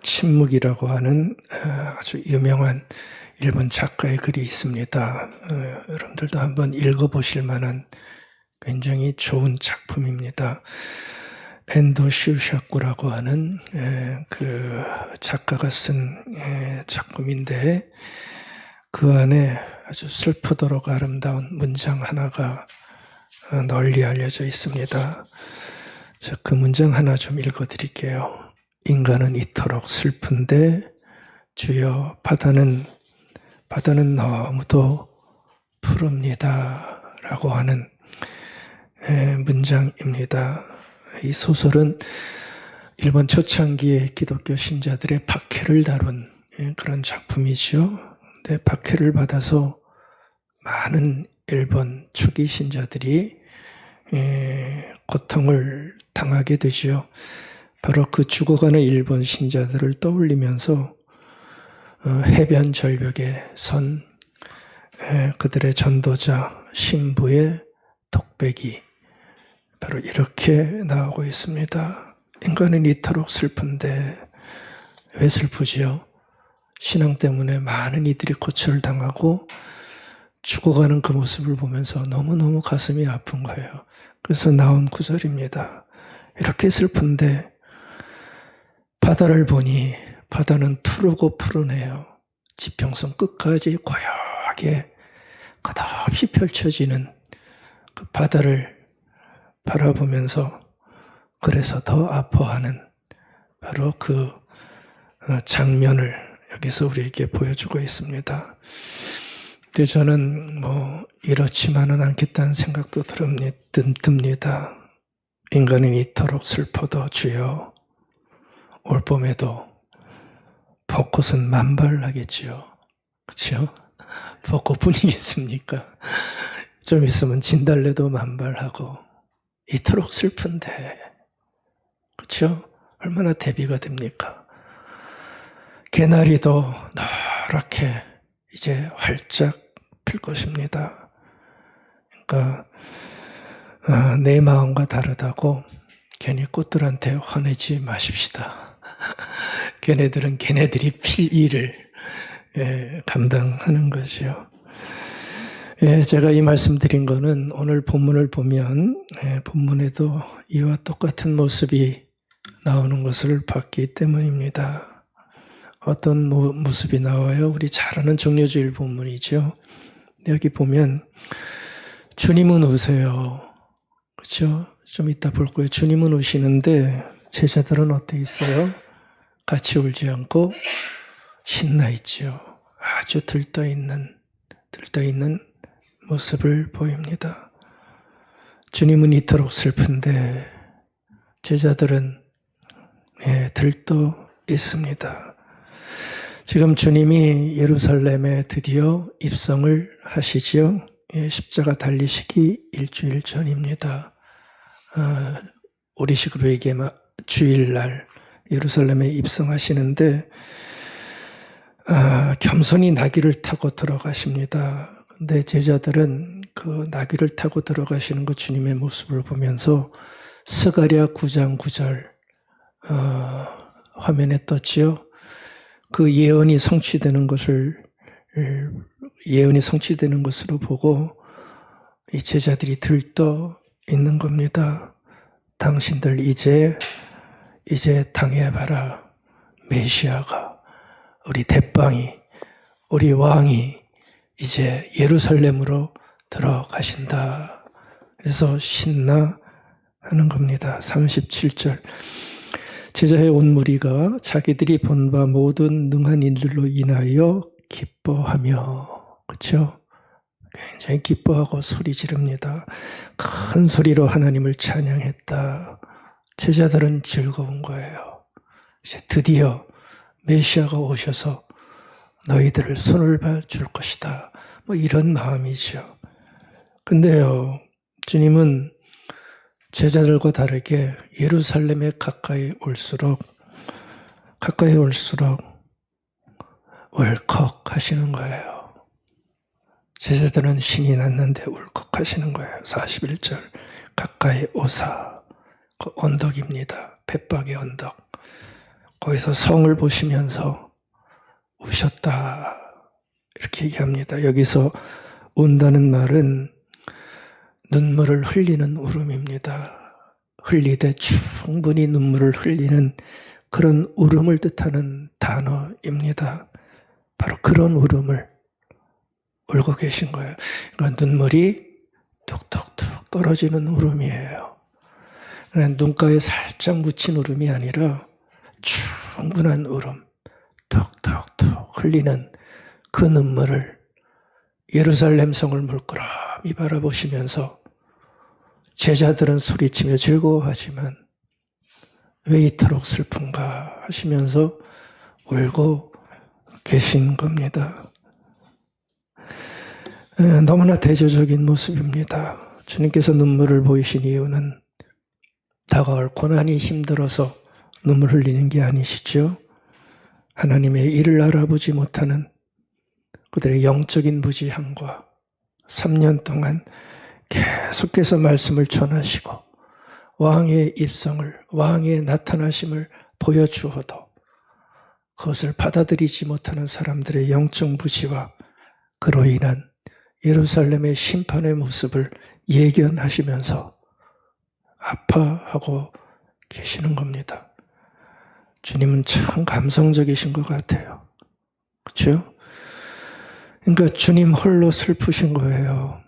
침묵이라고 하는 아주 유명한 일본 작가의 글이 있습니다. 여러분들도 한번 읽어보실 만한 굉장히 좋은 작품입니다. 엔도 슈샤쿠라고 하는 그 작가가 쓴 작품인데, 그 안에 아주 슬프도록 아름다운 문장 하나가 널리 알려져 있습니다. 자, 그 문장 하나 좀 읽어드릴게요. 인간은 이토록 슬픈데 주여 바다는 너무도 푸릅니다 라고 하는 문장입니다. 이 소설은 일본 초창기의 기독교 신자들의 박해를 다룬 그런 작품이죠. 근데 박해를 받아서 많은 일본 초기 신자들이 고통을 당하게 되죠. 바로 그 죽어가는 일본 신자들을 떠올리면서 해변 절벽에 선 그들의 전도자 신부의 독백이 바로 이렇게 나오고 있습니다. 인간은 이토록 슬픈데 왜 슬프지요? 신앙 때문에 많은 이들이 고초를 당하고 죽어가는 그 모습을 보면서 너무너무 가슴이 아픈 거예요. 그래서 나온 구절입니다. 이렇게 슬픈데 바다를 보니 바다는 푸르고 푸르네요. 지평선 끝까지 고요하게 끝없이 펼쳐지는 그 바다를 바라보면서 그래서 더 아파하는 바로 그 장면을 여기서 우리에게 보여주고 있습니다. 근데 저는 이렇지만은 않겠다는 생각도 듭니다. 인간은 이토록 슬퍼도 주여 올 봄에도 벚꽃은 만발하겠지요. 그렇죠? 벚꽃뿐이겠습니까? 좀 있으면 진달래도 만발하고 이토록 슬픈데, 그렇죠? 얼마나 대비가 됩니까? 개나리도 노랗게 이제 활짝 필 것입니다. 그러니까 내 마음과 다르다고 괜히 꽃들한테 화내지 마십시다. 걔네들은 걔네들이 필 일을 감당하는 거죠. 제가 이 말씀 드린 거는 오늘 본문을 보면 본문에도 이와 똑같은 모습이 나오는 것을 봤기 때문입니다. 어떤 모습이 나와요? 우리 잘 아는 정료주일 본문이죠. 여기 보면 주님은 우세요. 그렇죠? 좀 이따 볼 거예요. 주님은 우시는데 제자들은 어때 있어요? 같이 울지 않고 신나 있죠. 아주 들떠있는 모습을 보입니다. 주님은 이토록 슬픈데 제자들은 들떠 있습니다. 지금 주님이 예루살렘에 드디어 입성을 하시지요. 십자가 달리시기 일주일 전입니다. 우리식으로 얘기하면 주일날 예루살렘에 입성하시는데 겸손히 나귀를 타고 들어가십니다. 근데 제자들은 그 나귀를 타고 들어가시는 그 주님의 모습을 보면서 스가랴 9장 9절 화면에 떴지요. 그 예언이 성취되는 것으로 보고 이 제자들이 들떠 있는 겁니다. 당신들 이제 당해봐라. 메시아가, 우리 대빵이, 우리 왕이 이제 예루살렘으로 들어가신다. 그래서 신나 하는 겁니다. 37절. 제자의 온 무리가 자기들이 본 바 모든 능한 일들로 인하여 기뻐하며, 그렇죠? 굉장히 기뻐하고 소리 지릅니다. 큰 소리로 하나님을 찬양했다. 제자들은 즐거운 거예요. 이제 드디어 메시아가 오셔서 너희들을 손을 봐줄 것이다. 이런 마음이죠. 근데요, 주님은 제자들과 다르게 예루살렘에 가까이 올수록 울컥 하시는 거예요. 제자들은 신이 났는데 울컥 하시는 거예요. 41절 가까이 오사, 그 언덕입니다. 벳박의 언덕. 거기서 성을 보시면서 우셨다. 이렇게 얘기합니다. 여기서 운다는 말은 눈물을 흘리는 울음입니다. 흘리되 충분히 눈물을 흘리는 그런 울음을 뜻하는 단어입니다. 바로 그런 울음을 울고 계신 거예요. 그러니까 눈물이 뚝뚝뚝 떨어지는 울음이에요. 그러니까 눈가에 살짝 묻힌 울음이 아니라 충분한 울음, 뚝뚝뚝 흘리는 그 눈물을 예루살렘 성을 물끄러미 바라보시면서 제자들은 소리치며 즐거워하지만 왜 이토록 슬픈가 하시면서 울고 계신 겁니다. 너무나 대조적인 모습입니다. 주님께서 눈물을 보이신 이유는 다가올 고난이 힘들어서 눈물 흘리는 게 아니시죠. 하나님의 일을 알아보지 못하는 그들의 영적인 무지함과 3년 동안 계속해서 말씀을 전하시고 왕의 입성을, 왕의 나타나심을 보여주어도 그것을 받아들이지 못하는 사람들의 영적 무지와 그로 인한 예루살렘의 심판의 모습을 예견하시면서 아파하고 계시는 겁니다. 주님은 참 감성적이신 것 같아요. 그렇죠? 그러니까 주님 홀로 슬프신 거예요.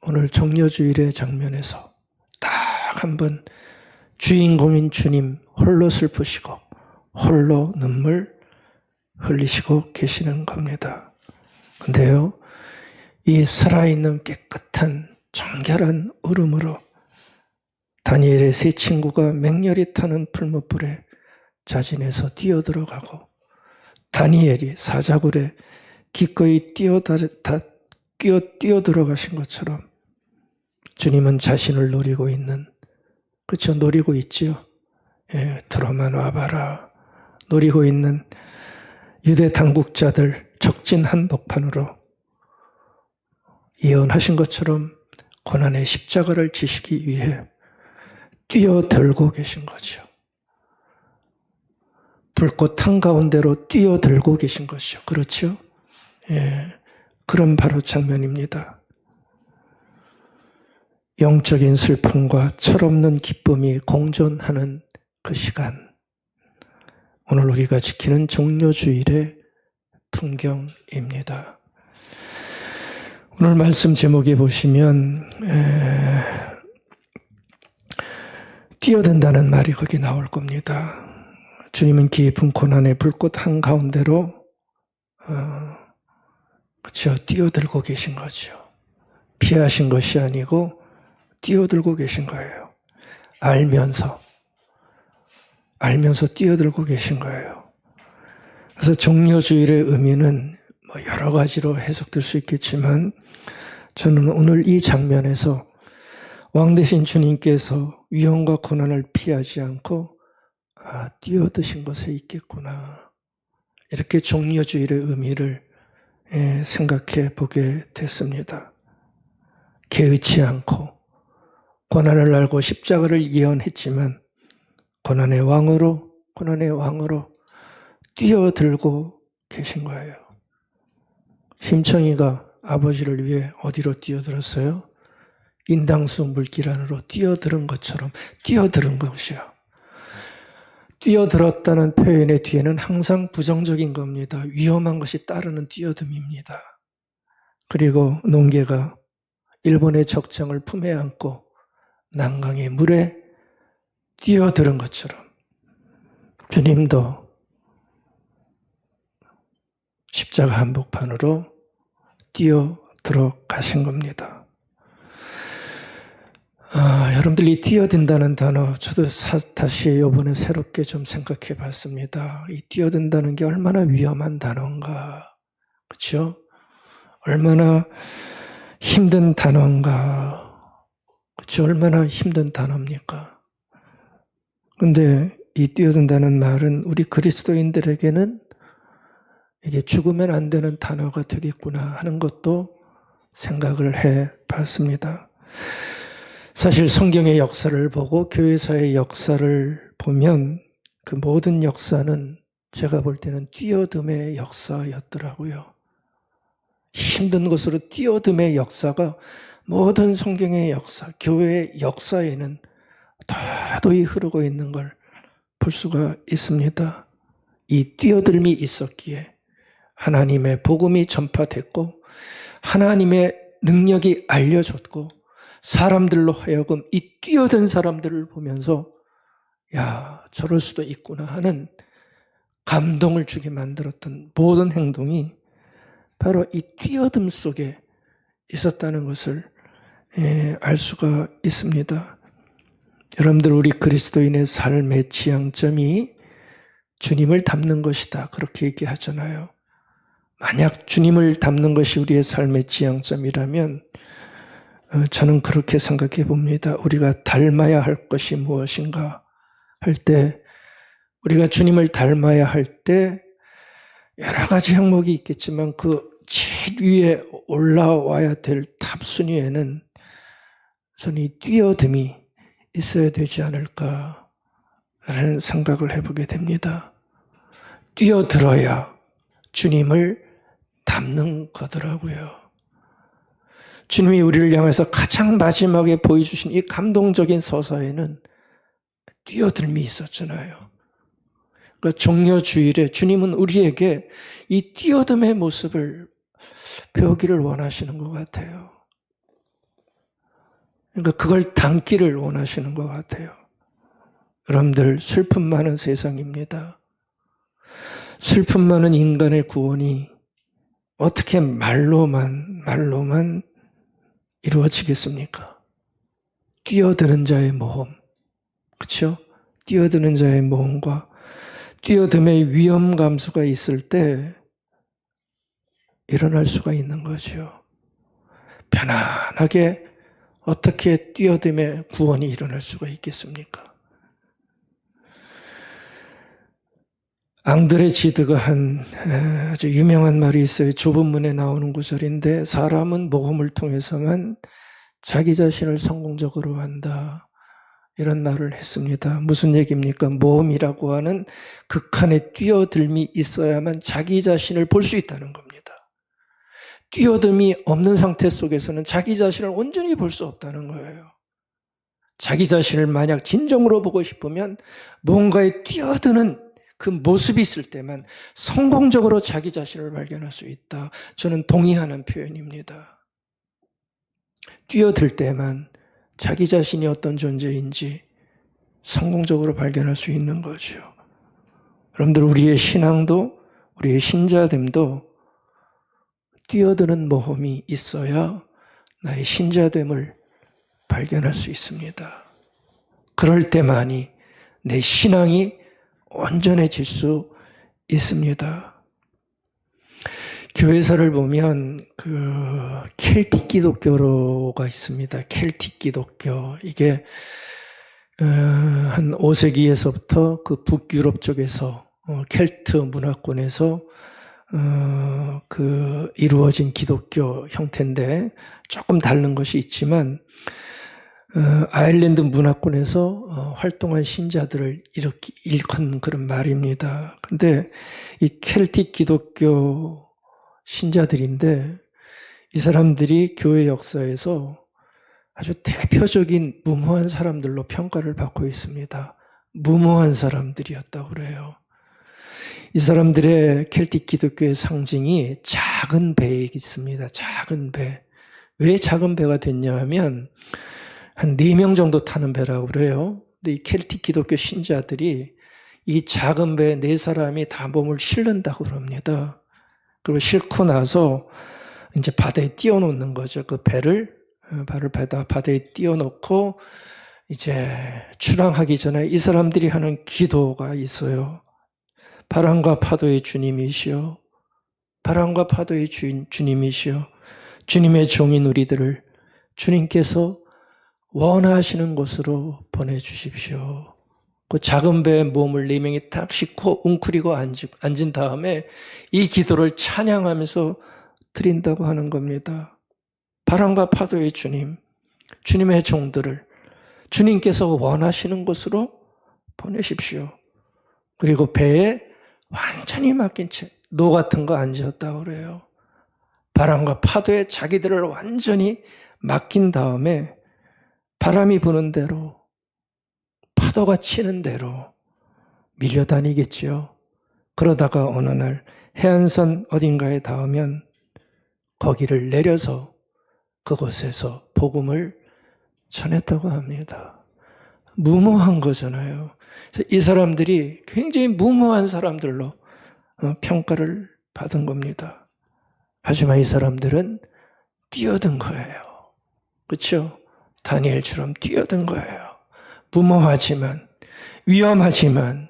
오늘 종려주일의 장면에서 딱 한 번 주인공인 주님 홀로 슬프시고 홀로 눈물 흘리시고 계시는 겁니다. 근데요, 이 살아있는 깨끗한 정결한 울음으로 다니엘의 세 친구가 맹렬히 타는 풀무불에 자진해서 뛰어들어가고 다니엘이 사자굴에 기꺼이 뛰어들어가신 것처럼 주님은 자신을 노리고 있는, 그렇죠? 노리고 있지요. 예, 들어만 와봐라. 노리고 있는 유대 당국자들 적진 한복판으로 예언하신 것처럼 고난의 십자가를 지시기 위해 뛰어들고 계신 거죠. 불꽃 한가운데로 뛰어들고 계신 것이죠. 그렇죠? 예, 그런 바로 장면입니다. 영적인 슬픔과 철없는 기쁨이 공존하는 그 시간. 오늘 우리가 지키는 종려주일의 풍경입니다. 오늘 말씀 제목에 보시면 뛰어든다는 말이 거기 나올 겁니다. 주님은 깊은 고난의 불꽃 한가운데로 그렇죠, 뛰어들고 계신 거죠. 피하신 것이 아니고 뛰어들고 계신 거예요. 알면서 뛰어들고 계신 거예요. 그래서 종려주일의 의미는 여러 가지로 해석될 수 있겠지만 저는 오늘 이 장면에서 왕 되신 주님께서 위험과 고난을 피하지 않고 뛰어드신 것에 있겠구나. 이렇게 종려주일의 의미를 생각해 보게 됐습니다. 개의치 않고 고난을 알고 십자가를 예언했지만 고난의 왕으로 뛰어들고 계신 거예요. 심청이가 아버지를 위해 어디로 뛰어들었어요? 인당수 물길 안으로 뛰어들은 것처럼 뛰어들은 것이요. 뛰어들었다는 표현의 뒤에는 항상 부정적인 겁니다. 위험한 것이 따르는 뛰어듦입니다. 그리고 농개가 일본의 적장을 품에 안고 난강의 물에 뛰어드는 것처럼 주님도 십자가 한복판으로 뛰어들어가신 겁니다. 여러분들이 뛰어든다는 단어 저도 다시 이번에 새롭게 좀 생각해 봤습니다. 이 뛰어든다는 게 얼마나 위험한 단어인가, 그렇죠? 얼마나 힘든 단어인가, 그렇죠? 얼마나 힘든 단어입니까? 근데 이 뛰어든다는 말은 우리 그리스도인들에게는 이게 죽으면 안 되는 단어가 되겠구나 하는 것도 생각을 해 봤습니다. 사실 성경의 역사를 보고 교회사의 역사를 보면 그 모든 역사는 제가 볼 때는 뛰어듦의 역사였더라고요. 힘든 것으로 뛰어듦의 역사가 모든 성경의 역사, 교회의 역사에는 도도히 흐르고 있는 걸 볼 수가 있습니다. 이 뛰어듦이 있었기에 하나님의 복음이 전파됐고 하나님의 능력이 알려졌고 사람들로 하여금 이 뛰어든 사람들을 보면서 야, 저럴 수도 있구나 하는 감동을 주게 만들었던 모든 행동이 바로 이 뛰어듦 속에 있었다는 것을 알 수가 있습니다. 여러분들, 우리 그리스도인의 삶의 지향점이 주님을 닮는 것이다, 그렇게 얘기하잖아요. 만약 주님을 닮는 것이 우리의 삶의 지향점이라면 저는 그렇게 생각해 봅니다. 우리가 닮아야 할 것이 무엇인가 할 때, 우리가 주님을 닮아야 할 때 여러 가지 항목이 있겠지만 그 제일 위에 올라와야 될 탑 순위에는 저는 이 뛰어듦이 있어야 되지 않을까라는 생각을 해보게 됩니다. 뛰어들어야 주님을 닮는 거더라고요. 주님이 우리를 향해서 가장 마지막에 보여주신 이 감동적인 서사에는 뛰어들미 있었잖아요. 그러니까 종려주일에 주님은 우리에게 이 뛰어듦의 모습을 배우기를 원하시는 것 같아요. 그러니까 그걸 담기를 원하시는 것 같아요. 여러분들, 슬픔 많은 세상입니다. 슬픔 많은 인간의 구원이 어떻게 말로만 이루어지겠습니까? 뛰어드는 자의 모험, 그렇죠? 뛰어드는 자의 모험과 뛰어듦의 위험 감수가 있을 때 일어날 수가 있는 거죠. 편안하게 어떻게 뛰어듦의 구원이 일어날 수가 있겠습니까? 앙드레 지드가 한 아주 유명한 말이 있어요. 좁은 문에 나오는 구절인데, 사람은 모험을 통해서만 자기 자신을 성공적으로 한다, 이런 말을 했습니다. 무슨 얘기입니까? 모험이라고 하는 극한의 뛰어듦이 있어야만 자기 자신을 볼 수 있다는 겁니다. 뛰어듦이 없는 상태 속에서는 자기 자신을 온전히 볼 수 없다는 거예요. 자기 자신을 만약 진정으로 보고 싶으면 뭔가에 뛰어드는 그 모습이 있을 때만 성공적으로 자기 자신을 발견할 수 있다. 저는 동의하는 표현입니다. 뛰어들 때만 자기 자신이 어떤 존재인지 성공적으로 발견할 수 있는 거죠. 여러분들, 우리의 신앙도, 우리의 신자됨도 뛰어드는 모험이 있어야 나의 신자됨을 발견할 수 있습니다. 그럴 때만이 내 신앙이 온전해질 수 있습니다. 교회사를 보면 켈틱 기독교가 있습니다. 켈틱 기독교. 이게 한 5세기에서부터 그 북유럽 쪽에서 켈트 문화권에서 이루어진 기독교 형태인데 조금 다른 것이 있지만 아일랜드 문화권에서 활동한 신자들을 이렇게 일컫는 그런 말입니다. 근데 이 켈틱 기독교 신자들인데 이 사람들이 교회 역사에서 아주 대표적인 무모한 사람들로 평가를 받고 있습니다. 무모한 사람들이었다고 그래요. 이 사람들의 켈틱 기독교의 상징이 작은 배에 있습니다. 작은 배. 왜 작은 배가 됐냐 하면 한 4명 정도 타는 배라고 그래요. 근데 이 켈틱 기독교 신자들이 이 작은 배에 4사람이 다 몸을 실른다고 그럽니다. 그리고 싣고 나서 이제 바다에 띄워놓는 거죠. 그 배를 바다에 띄워놓고 이제 출항하기 전에 이 사람들이 하는 기도가 있어요. 바람과 파도의 주님이시여, 바람과 파도의 주님이시여, 주님의 종인 우리들을 주님께서 원하시는 곳으로 보내주십시오. 그 작은 배에 몸을 4명이 딱 싣고 웅크리고 앉은 다음에 이 기도를 찬양하면서 드린다고 하는 겁니다. 바람과 파도의 주님, 주님의 종들을 주님께서 원하시는 곳으로 보내십시오. 그리고 배에 완전히 맡긴 채 노 같은 거 안 지었다고 그래요. 바람과 파도에 자기들을 완전히 맡긴 다음에 바람이 부는 대로 파도가 치는 대로 밀려다니겠지요. 그러다가 어느 날 해안선 어딘가에 닿으면 거기를 내려서 그곳에서 복음을 전했다고 합니다. 무모한 거잖아요. 그래서 이 사람들이 굉장히 무모한 사람들로 평가를 받은 겁니다. 하지만 이 사람들은 뛰어든 거예요. 그렇죠? 다니엘처럼 뛰어든 거예요. 무모하지만 위험하지만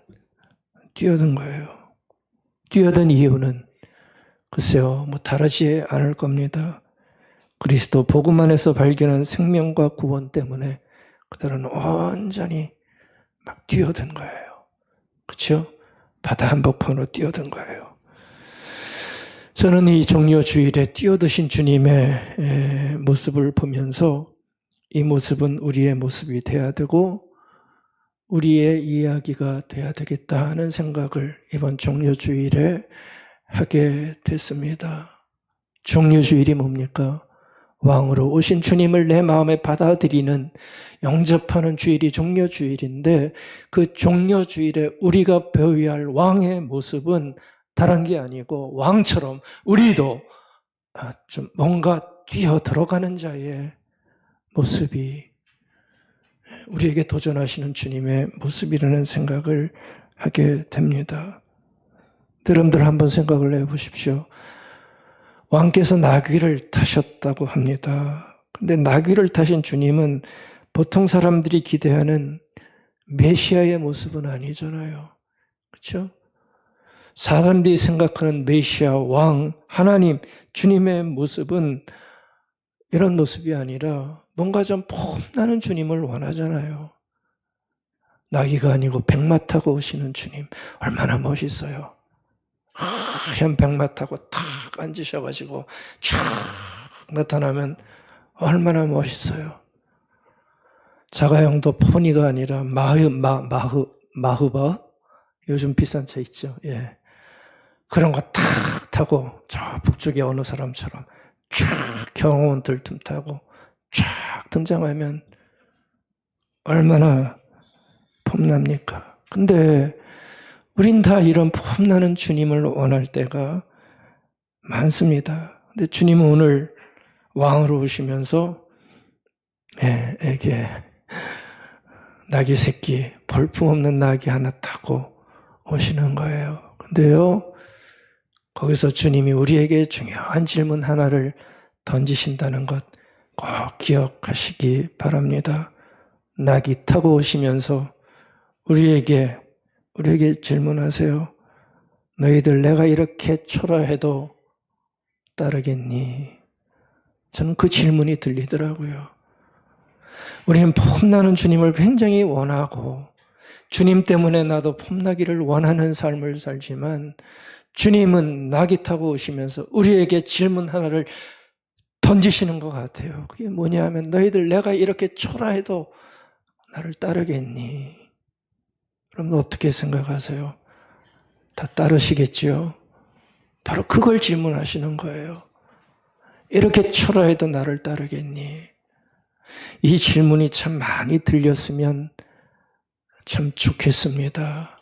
뛰어든 거예요. 뛰어든 이유는 글쎄요, 다르지 않을 겁니다. 그리스도 복음 안에서 발견한 생명과 구원 때문에 그들은 온전히 막 뛰어든 거예요. 그렇죠? 바다 한복판으로 뛰어든 거예요. 저는 이 종려주일에 뛰어드신 주님의 모습을 보면서 이 모습은 우리의 모습이 돼야 되고 우리의 이야기가 돼야 되겠다 하는 생각을 이번 종려주일에 하게 됐습니다. 종려주일이 뭡니까? 왕으로 오신 주님을 내 마음에 받아들이는 영접하는 주일이 종려주일인데 그 종려주일에 우리가 배워야 할 왕의 모습은 다른 게 아니고 왕처럼 우리도 좀 뭔가 뛰어 들어가는 자의 모습이 우리에게 도전하시는 주님의 모습이라는 생각을 하게 됩니다. 여러분들 한번 생각을 해보십시오. 왕께서 나귀를 타셨다고 합니다. 근데 나귀를 타신 주님은 보통 사람들이 기대하는 메시아의 모습은 아니잖아요. 그렇죠? 사람들이 생각하는 메시아, 왕, 하나님, 주님의 모습은 이런 모습이 아니라 뭔가 좀 폼나는 주님을 원하잖아요. 나귀가 아니고 백마 타고 오시는 주님 얼마나 멋있어요. 하얀 백마 타고 탁 앉으셔가지고 쫙 나타나면 얼마나 멋있어요. 자가용도 포니가 아니라 마흐바 요즘 비싼 차 있죠. 예. 그런 거 탁 타고 저 북쪽의 어느 사람처럼 쫙 경호원 들틈 타고 쫙 등장하면 얼마나 폼납니까? 근데 우린 다 이런 폼나는 주님을 원할 때가 많습니다. 근데 주님은 오늘 왕으로 오시면서 애게 나귀 새끼, 볼품없는 나귀 하나 타고 오시는 거예요. 근데요, 거기서 주님이 우리에게 중요한 질문 하나를 던지신다는 것 꼭 기억하시기 바랍니다. 나귀 타고 오시면서 우리에게 질문하세요. 너희들 내가 이렇게 초라해도 따르겠니? 저는 그 질문이 들리더라고요. 우리는 폼나는 주님을 굉장히 원하고 주님 때문에 나도 폼나기를 원하는 삶을 살지만 주님은 나귀 타고 오시면서 우리에게 질문 하나를 던지시는 것 같아요. 그게 뭐냐 하면 너희들 내가 이렇게 초라해도 나를 따르겠니? 그럼 어떻게 생각하세요? 다 따르시겠지요? 바로 그걸 질문하시는 거예요. 이렇게 초라해도 나를 따르겠니? 이 질문이 참 많이 들렸으면 참 좋겠습니다.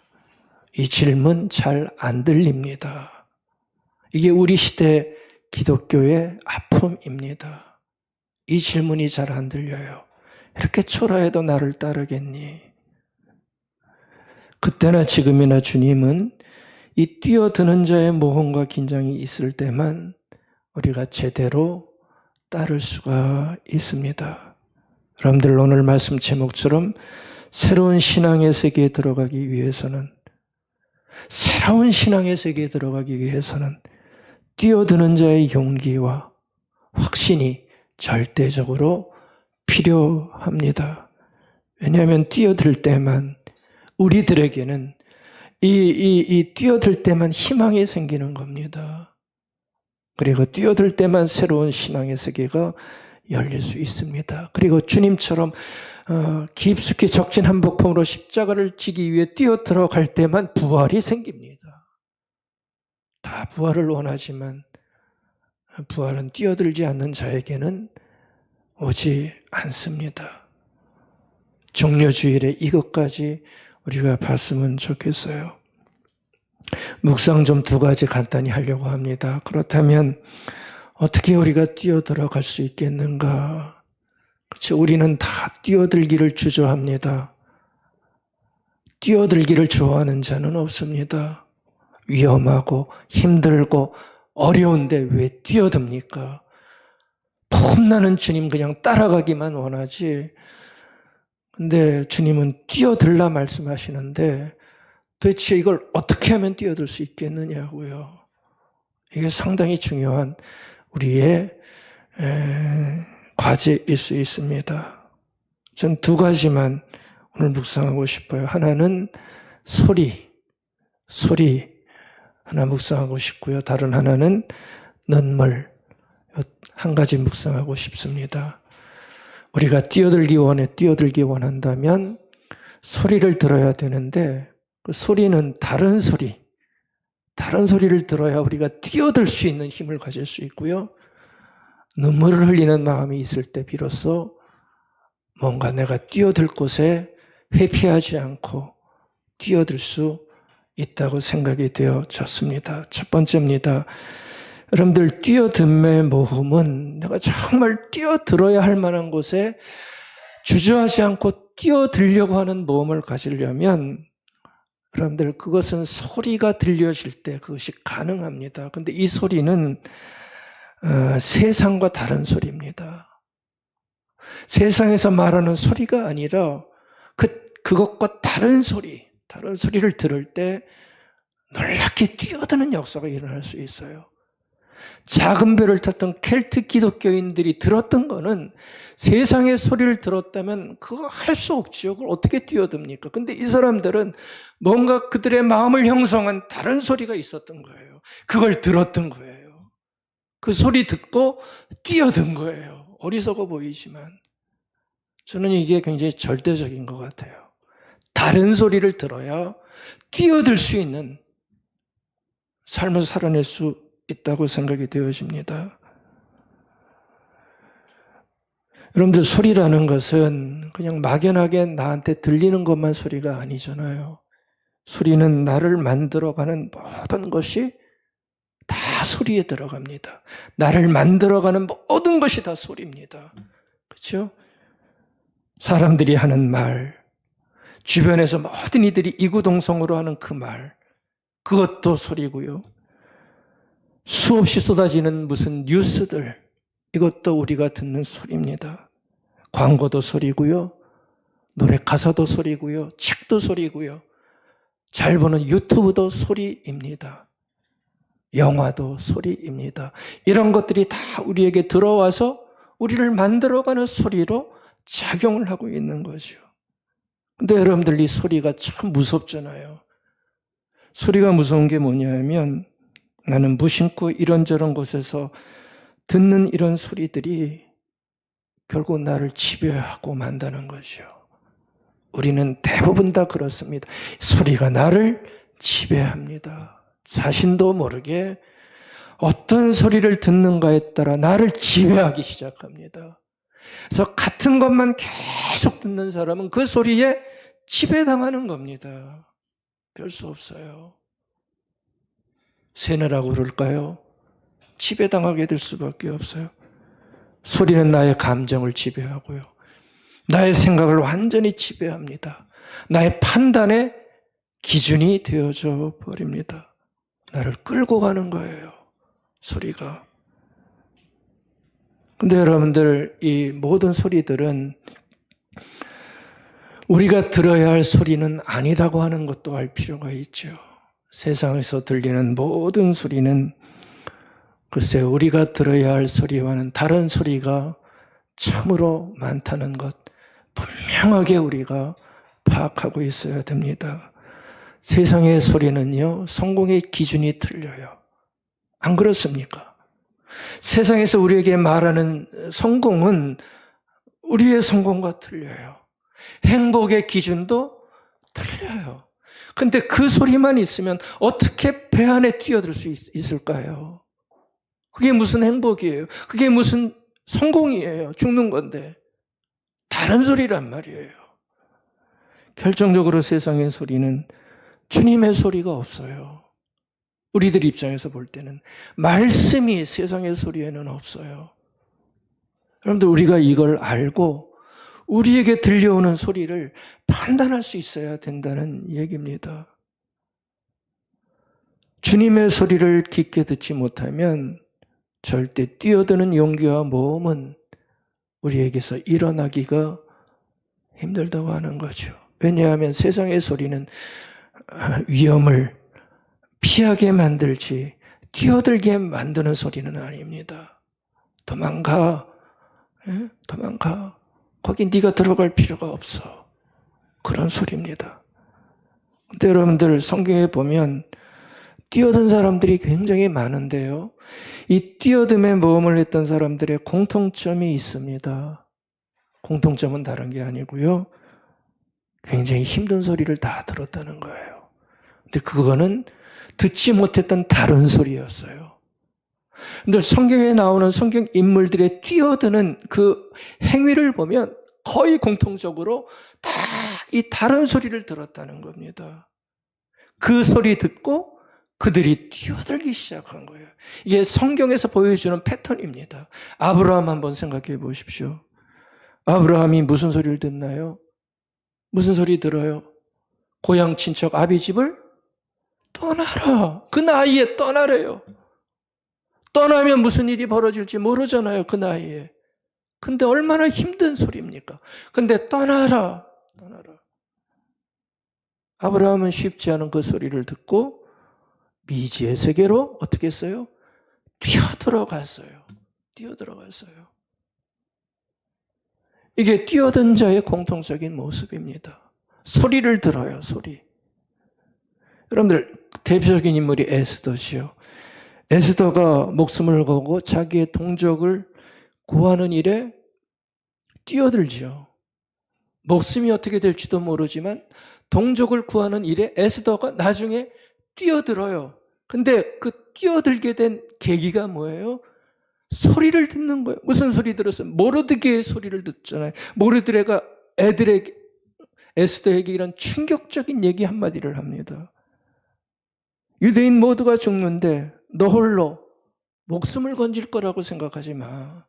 이 질문 잘 안 들립니다. 이게 우리 시대 기독교의 아픔입니다. 이 질문이 잘 안 들려요. 이렇게 초라해도 나를 따르겠니? 그때나 지금이나 주님은 이 뛰어드는 자의 모험과 긴장이 있을 때만 우리가 제대로 따를 수가 있습니다. 여러분들 오늘 말씀 제목처럼 새로운 신앙의 세계에 들어가기 위해서는 뛰어드는 자의 용기와 확신이 절대적으로 필요합니다. 왜냐하면 뛰어들 때만 우리들에게는 이 뛰어들 때만 희망이 생기는 겁니다. 그리고 뛰어들 때만 새로운 신앙의 세계가 열릴 수 있습니다. 그리고 주님처럼 깊숙이 적신 한복판으로 십자가를 지기 위해 뛰어 들어갈 때만 부활이 생깁니다. 다 부활을 원하지만 부활은 뛰어들지 않는 자에게는 오지 않습니다. 종려주일에 이것까지 우리가 봤으면 좋겠어요. 묵상 좀 두 가지 간단히 하려고 합니다. 그렇다면 어떻게 우리가 뛰어들어갈 수 있겠는가? 그렇죠. 우리는 다 뛰어들기를 주저합니다. 뛰어들기를 좋아하는 자는 없습니다. 위험하고 힘들고 어려운데 왜 뛰어듭니까? 폼나는 주님 그냥 따라가기만 원하지. 근데 주님은 뛰어들라 말씀하시는데 도대체 이걸 어떻게 하면 뛰어들 수 있겠느냐고요. 이게 상당히 중요한 우리의 과제일 수 있습니다. 전 두 가지만 오늘 묵상하고 싶어요. 하나는 소리 하나 묵상하고 싶고요. 다른 하나는 눈물, 한 가지 묵상하고 싶습니다. 우리가 뛰어들기 원한다면 소리를 들어야 되는데 그 소리는 다른 소리를 들어야 우리가 뛰어들 수 있는 힘을 가질 수 있고요. 눈물을 흘리는 마음이 있을 때 비로소 뭔가 내가 뛰어들 곳에 회피하지 않고 뛰어들 수 있다고 생각이 되어졌습니다. 첫 번째입니다. 여러분들 뛰어듦의 모험은 내가 정말 뛰어들어야 할 만한 곳에 주저하지 않고 뛰어들려고 하는 모험을 가지려면 여러분들 그것은 소리가 들려질 때 그것이 가능합니다. 그런데 이 소리는 세상과 다른 소리입니다. 세상에서 말하는 소리가 아니라 그것과 다른 소리를 들을 때 놀랍게 뛰어드는 역사가 일어날 수 있어요. 작은 배를 탔던 켈트 기독교인들이 들었던 거는 세상의 소리를 들었다면 그거 할 수 없지요. 그걸 어떻게 뛰어듭니까? 근데 이 사람들은 뭔가 그들의 마음을 형성한 다른 소리가 있었던 거예요. 그걸 들었던 거예요. 그 소리 듣고 뛰어든 거예요. 어리석어 보이지만 저는 이게 굉장히 절대적인 것 같아요. 다른 소리를 들어야 뛰어들 수 있는 삶을 살아낼 수 있다고 생각이 되어집니다. 여러분들 소리라는 것은 그냥 막연하게 나한테 들리는 것만 소리가 아니잖아요. 소리는 나를 만들어가는 모든 것이 다 소리에 들어갑니다. 나를 만들어가는 모든 것이 다 소리입니다. 그렇죠? 사람들이 하는 말, 주변에서 모든 이들이 이구동성으로 하는 그 말, 그것도 소리고요. 수없이 쏟아지는 무슨 뉴스들, 이것도 우리가 듣는 소리입니다. 광고도 소리고요. 노래 가사도 소리고요. 책도 소리고요. 잘 보는 유튜브도 소리입니다. 영화도 소리입니다. 이런 것들이 다 우리에게 들어와서 우리를 만들어가는 소리로 작용을 하고 있는 거죠. 근데 여러분들 이 소리가 참 무섭잖아요. 소리가 무서운 게 뭐냐면 나는 무심코 이런저런 곳에서 듣는 이런 소리들이 결국 나를 지배하고 만다는 거죠. 우리는 대부분 다 그렇습니다. 소리가 나를 지배합니다. 자신도 모르게 어떤 소리를 듣는가에 따라 나를 지배하기 시작합니다. 그래서 같은 것만 계속 듣는 사람은 그 소리에 지배당하는 겁니다. 별 수 없어요. 세뇌라고 그럴까요? 지배당하게 될 수밖에 없어요. 소리는 나의 감정을 지배하고요. 나의 생각을 완전히 지배합니다. 나의 판단의 기준이 되어져 버립니다. 나를 끌고 가는 거예요. 소리가. 근데 여러분들 이 모든 소리들은 우리가 들어야 할 소리는 아니라고 하는 것도 알 필요가 있죠. 세상에서 들리는 모든 소리는 글쎄 우리가 들어야 할 소리와는 다른 소리가 참으로 많다는 것 분명하게 우리가 파악하고 있어야 됩니다. 세상의 소리는요, 성공의 기준이 틀려요. 안 그렇습니까? 세상에서 우리에게 말하는 성공은 우리의 성공과 틀려요. 행복의 기준도 틀려요. 근데 그 소리만 있으면 어떻게 배 안에 뛰어들 수 있을까요? 그게 무슨 행복이에요? 그게 무슨 성공이에요? 죽는 건데. 다른 소리란 말이에요. 결정적으로 세상의 소리는 주님의 소리가 없어요. 우리들 입장에서 볼 때는 말씀이 세상의 소리에는 없어요. 여러분들, 우리가 이걸 알고 우리에게 들려오는 소리를 판단할 수 있어야 된다는 얘기입니다. 주님의 소리를 깊게 듣지 못하면 절대 뛰어드는 용기와 모험은 우리에게서 일어나기가 힘들다고 하는 거죠. 왜냐하면 세상의 소리는 위험을 피하게 만들지 뛰어들게 만드는 소리는 아닙니다. 도망가. 도망가. 거기 네가 들어갈 필요가 없어. 그런 소리입니다. 근데 여러분들, 성경에 보면 뛰어든 사람들이 굉장히 많은데요. 이 뛰어듦에 모험을 했던 사람들의 공통점이 있습니다. 공통점은 다른 게 아니고요. 굉장히 힘든 소리를 다 들었다는 거예요. 근데 그거는 듣지 못했던 다른 소리였어요. 근데 성경에 나오는 성경 인물들의 뛰어드는 그 행위를 보면 거의 공통적으로 다 이 다른 소리를 들었다는 겁니다. 그 소리 듣고 그들이 뛰어들기 시작한 거예요. 이게 성경에서 보여주는 패턴입니다. 아브라함 한번 생각해 보십시오. 아브라함이 무슨 소리를 듣나요? 무슨 소리 들어요? 고향 친척 아비 집을 떠나라. 그 나이에 떠나래요. 떠나면 무슨 일이 벌어질지 모르잖아요, 그 나이에. 근데 얼마나 힘든 소리입니까? 근데 떠나라. 아브라함은 쉽지 않은 그 소리를 듣고 미지의 세계로 어떻게 했어요? 뛰어들어갔어요. 이게 뛰어든 자의 공통적인 모습입니다. 소리를 들어요, 소리. 여러분들, 대표적인 인물이 에스더시요. 에스더가 목숨을 걸고 자기의 동족을 구하는 일에 뛰어들죠. 목숨이 어떻게 될지도 모르지만 동족을 구하는 일에 에스더가 나중에 뛰어들어요. 근데 그 뛰어들게 된 계기가 뭐예요? 소리를 듣는 거예요. 무슨 소리 들었어요? 모르드게의 소리를 듣잖아요. 모르드게가 애들에게, 에스더에게 이런 충격적인 얘기 한마디를 합니다. 유대인 모두가 죽는데 너 홀로 목숨을 건질 거라고 생각하지 마.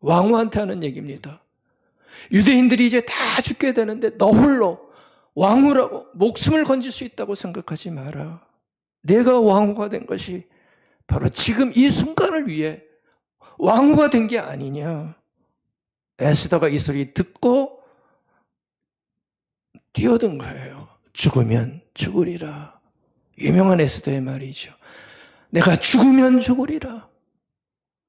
왕후한테 하는 얘기입니다. 유대인들이 이제 다 죽게 되는데 너 홀로 왕후라고 목숨을 건질 수 있다고 생각하지 마라. 내가 왕후가 된 것이 바로 지금 이 순간을 위해 왕후가 된 게 아니냐. 에스더가 이 소리 듣고 뛰어든 거예요. 죽으면 죽으리라. 유명한 에스더의 말이죠. 내가 죽으면 죽으리라.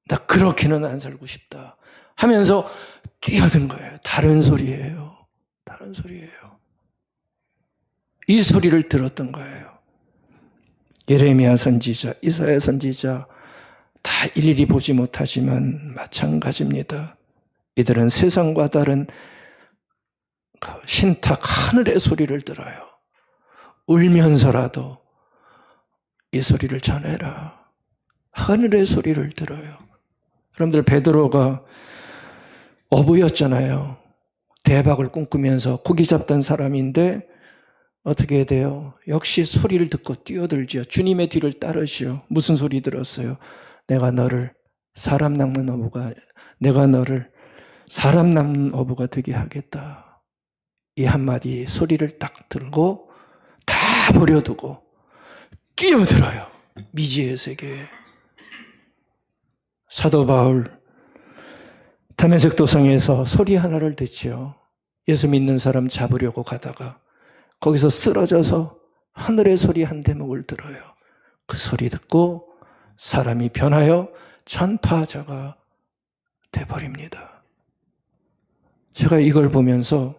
나 그렇게는 안 살고 싶다 하면서 뛰어든 거예요. 다른 소리예요. 이 소리를 들었던 거예요. 예레미야 선지자, 이사야 선지자 다 일일이 보지 못하지만 마찬가지입니다. 이들은 세상과 다른 신탁 하늘의 소리를 들어요. 울면서라도 이 소리를 전해라. 하늘의 소리를 들어요. 여러분들, 베드로가 어부였잖아요. 대박을 꿈꾸면서 고기 잡던 사람인데 어떻게 돼요? 역시 소리를 듣고 뛰어들죠. 주님의 뒤를 따르죠. 무슨 소리 들었어요? 내가 너를 사람 낚는 어부가 되게 하겠다. 이 한마디 소리를 딱 들고 다 버려두고 뛰어들어요. 미지의 세계에. 사도 바울 다메섹 도성에서 소리 하나를 듣죠. 예수 믿는 사람 잡으려고 가다가 거기서 쓰러져서 하늘의 소리 한 대목을 들어요. 그 소리 듣고 사람이 변하여 전파자가 돼버립니다. 제가 이걸 보면서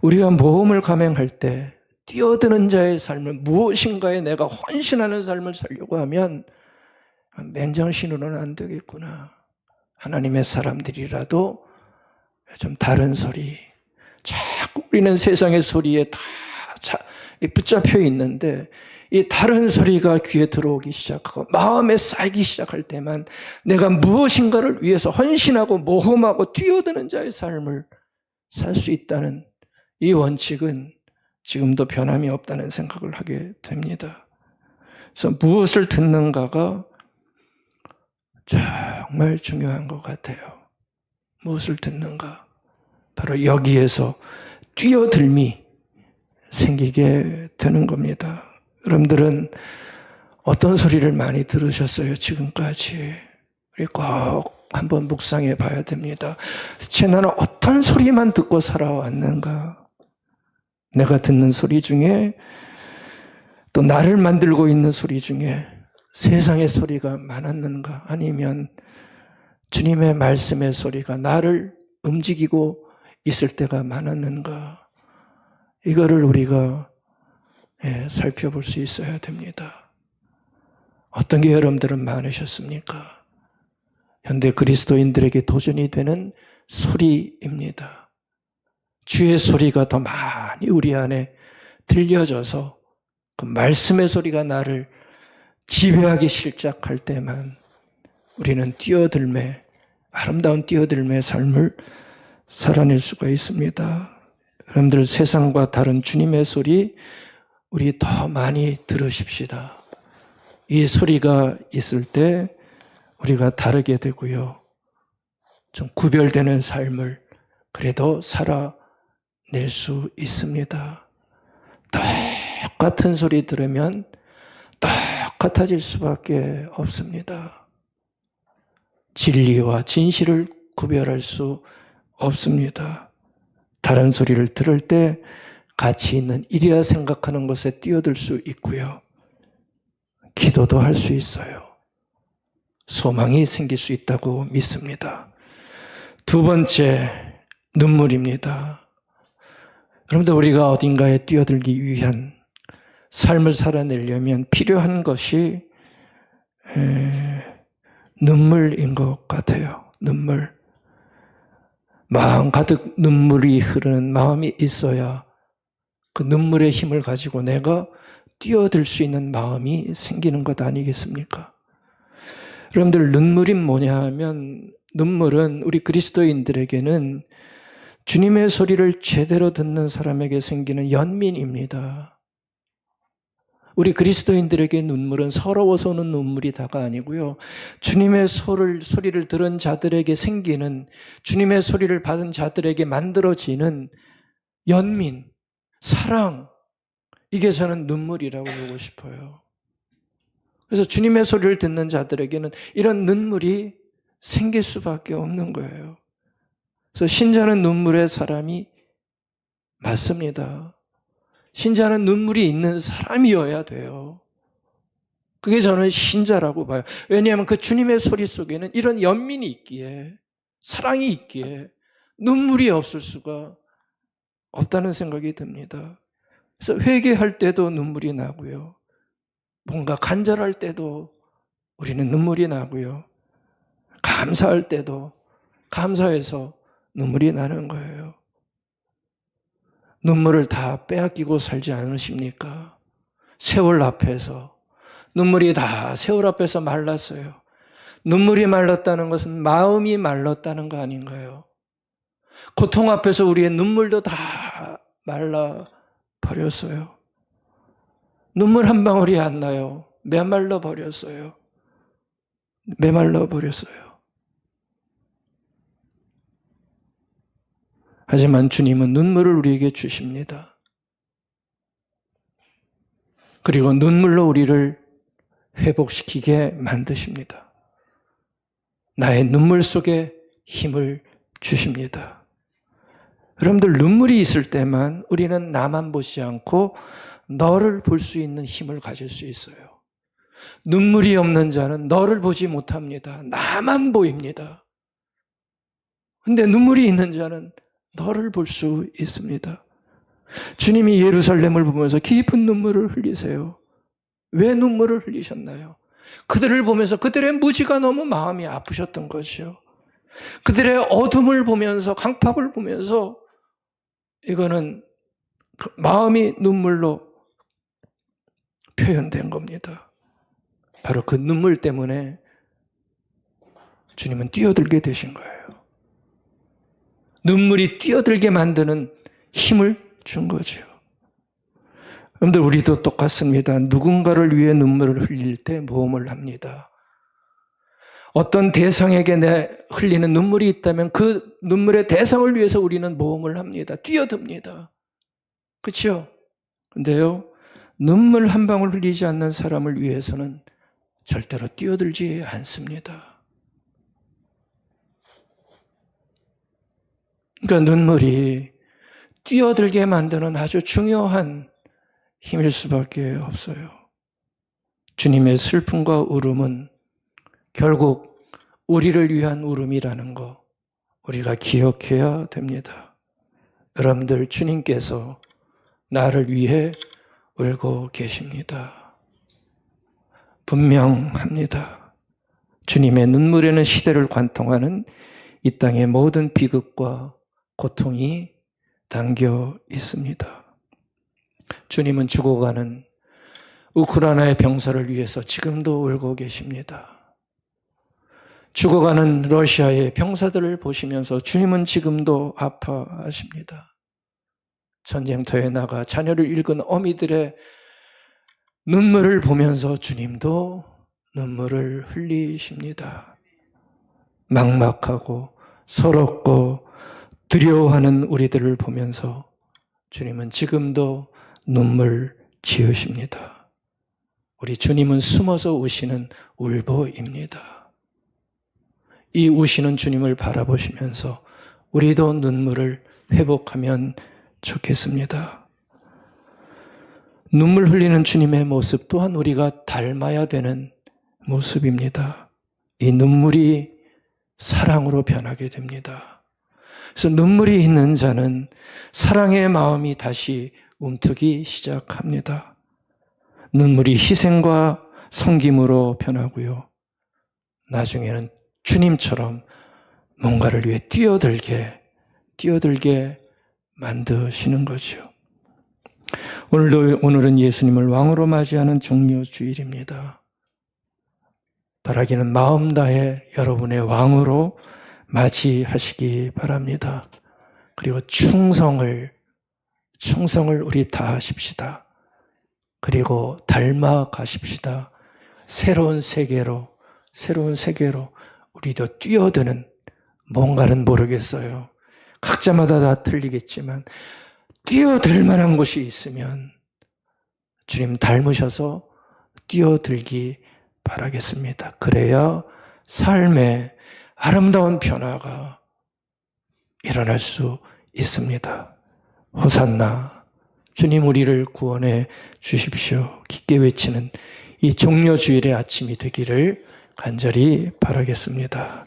우리가 모험을 감행할 때 뛰어드는 자의 삶을, 무엇인가에 내가 헌신하는 삶을 살려고 하면 맨정신으로는 안 되겠구나. 하나님의 사람들이라도 좀 다른 소리, 자꾸 우리는 세상의 소리에 다 붙잡혀 있는데 이 다른 소리가 귀에 들어오기 시작하고 마음에 쌓이기 시작할 때만 내가 무엇인가를 위해서 헌신하고 모험하고 뛰어드는 자의 삶을 살 수 있다는 이 원칙은 지금도 변함이 없다는 생각을 하게 됩니다. 그래서 무엇을 듣는가가 정말 중요한 것 같아요. 무엇을 듣는가. 바로 여기에서 뛰어들미 생기게 되는 겁니다. 여러분들은 어떤 소리를 많이 들으셨어요? 지금까지. 우리 꼭 한번 묵상해 봐야 됩니다. 나는 어떤 소리만 듣고 살아왔는가? 내가 듣는 소리 중에 또 나를 만들고 있는 소리 중에 세상의 소리가 많았는가? 아니면 주님의 말씀의 소리가 나를 움직이고 있을 때가 많았는가? 이거를 우리가 살펴볼 수 있어야 됩니다. 어떤 게 여러분들은 많으셨습니까? 현대 그리스도인들에게 도전이 되는 소리입니다. 주의 소리가 더 많이 우리 안에 들려져서 그 말씀의 소리가 나를 지배하기 시작할 때만 우리는 아름다운 뛰어들매 삶을 살아낼 수가 있습니다. 여러분들 세상과 다른 주님의 소리 우리 더 많이 들으십시다. 이 소리가 있을 때 우리가 다르게 되고요. 좀 구별되는 삶을 그래도 살아낼 수 있습니다. 똑같은 소리 들으면 똑같아질 수밖에 없습니다. 진리와 진실을 구별할 수 없습니다. 다른 소리를 들을 때 가치 있는 일이라 생각하는 것에 뛰어들 수 있고요. 기도도 할 수 있어요. 소망이 생길 수 있다고 믿습니다. 두 번째, 눈물입니다. 여러분들 우리가 어딘가에 뛰어들기 위한 삶을 살아내려면 필요한 것이 눈물인 것 같아요. 눈물. 마음 가득 눈물이 흐르는 마음이 있어야 그 눈물의 힘을 가지고 내가 뛰어들 수 있는 마음이 생기는 것 아니겠습니까? 여러분들 눈물이 뭐냐 하면 눈물은 우리 그리스도인들에게는 주님의 소리를 제대로 듣는 사람에게 생기는 연민입니다. 우리 그리스도인들에게 눈물은 서러워서 오는 눈물이 다가 아니고요. 주님의 소리를 들은 자들에게 생기는, 주님의 소리를 받은 자들에게 만들어지는 연민, 사랑, 이게 저는 눈물이라고 보고 싶어요. 그래서 주님의 소리를 듣는 자들에게는 이런 눈물이 생길 수밖에 없는 거예요. 그래서 신자는 눈물의 사람이 맞습니다. 신자는 눈물이 있는 사람이어야 돼요. 그게 저는 신자라고 봐요. 왜냐하면 그 주님의 소리 속에는 이런 연민이 있기에, 사랑이 있기에 눈물이 없을 수가 없다는 생각이 듭니다. 그래서 회개할 때도 눈물이 나고요. 뭔가 간절할 때도 우리는 눈물이 나고요. 감사할 때도 감사해서 눈물이 나는 거예요. 눈물을 다 빼앗기고 살지 않으십니까? 세월 앞에서 눈물이 다 세월 앞에서 말랐어요. 눈물이 말랐다는 것은 마음이 말랐다는 거 아닌가요? 고통 앞에서 우리의 눈물도 다 말라버렸어요. 눈물 한 방울이 안 나요. 메말라 버렸어요. 메말라 버렸어요. 하지만 주님은 눈물을 우리에게 주십니다. 그리고 눈물로 우리를 회복시키게 만드십니다. 나의 눈물 속에 힘을 주십니다. 여러분들 눈물이 있을 때만 우리는 나만 보지 않고 너를 볼 수 있는 힘을 가질 수 있어요. 눈물이 없는 자는 너를 보지 못합니다. 나만 보입니다. 근데 눈물이 있는 자는 너를 볼 수 있습니다. 주님이 예루살렘을 보면서 깊은 눈물을 흘리세요. 왜 눈물을 흘리셨나요? 그들을 보면서 그들의 무지가 너무 마음이 아프셨던 것이요. 그들의 어둠을 보면서, 강팍을 보면서 이거는 그 마음이 눈물로 표현된 겁니다. 바로 그 눈물 때문에 주님은 뛰어들게 되신 거예요. 눈물이 뛰어들게 만드는 힘을 준 거죠. 여러분들, 우리도 똑같습니다. 누군가를 위해 눈물을 흘릴 때 모험을 합니다. 어떤 대상에게 흘리는 눈물이 있다면 그 눈물의 대상을 위해서 우리는 모험을 합니다. 뛰어듭니다. 그렇죠? 근데요, 눈물 한 방울 흘리지 않는 사람을 위해서는 절대로 뛰어들지 않습니다. 그러니까 눈물이 뛰어들게 만드는 아주 중요한 힘일 수밖에 없어요. 주님의 슬픔과 울음은 결국 우리를 위한 울음이라는 거 우리가 기억해야 됩니다. 여러분들, 주님께서 나를 위해 울고 계십니다. 분명합니다. 주님의 눈물에는 시대를 관통하는 이 땅의 모든 비극과 고통이 담겨 있습니다. 주님은 죽어가는 우크라이나의 병사를 위해서 지금도 울고 계십니다. 죽어가는 러시아의 병사들을 보시면서 주님은 지금도 아파하십니다. 전쟁터에 나가 자녀를 잃은 어미들의 눈물을 보면서 주님도 눈물을 흘리십니다. 막막하고 서럽고 두려워하는 우리들을 보면서 주님은 지금도 눈물 지으십니다. 우리 주님은 숨어서 우시는 울보입니다. 이 우시는 주님을 바라보시면서 우리도 눈물을 회복하면 좋겠습니다. 눈물 흘리는 주님의 모습 또한 우리가 닮아야 되는 모습입니다. 이 눈물이 사랑으로 변하게 됩니다. 그래서 눈물이 있는 자는 사랑의 마음이 다시 움트기 시작합니다. 눈물이 희생과 섬김으로 변하고요. 나중에는 주님처럼 뭔가를 위해 뛰어들게 만드시는 거죠. 오늘은 예수님을 왕으로 맞이하는 종료주일입니다. 바라기는 마음 다해 여러분의 왕으로 맞이하시기 바랍니다. 그리고 충성을 우리 다하십시다. 그리고 닮아 가십시다. 새로운 세계로 우리도 뛰어드는, 뭔가는 모르겠어요. 각자마다 다 틀리겠지만 뛰어들 만한 곳이 있으면 주님 닮으셔서 뛰어들기 바라겠습니다. 그래야 삶에 아름다운 변화가 일어날 수 있습니다. 호산나, 주님 우리를 구원해 주십시오. 깊게 외치는 이 종료주일의 아침이 되기를 간절히 바라겠습니다.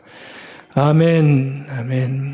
아멘, 아멘.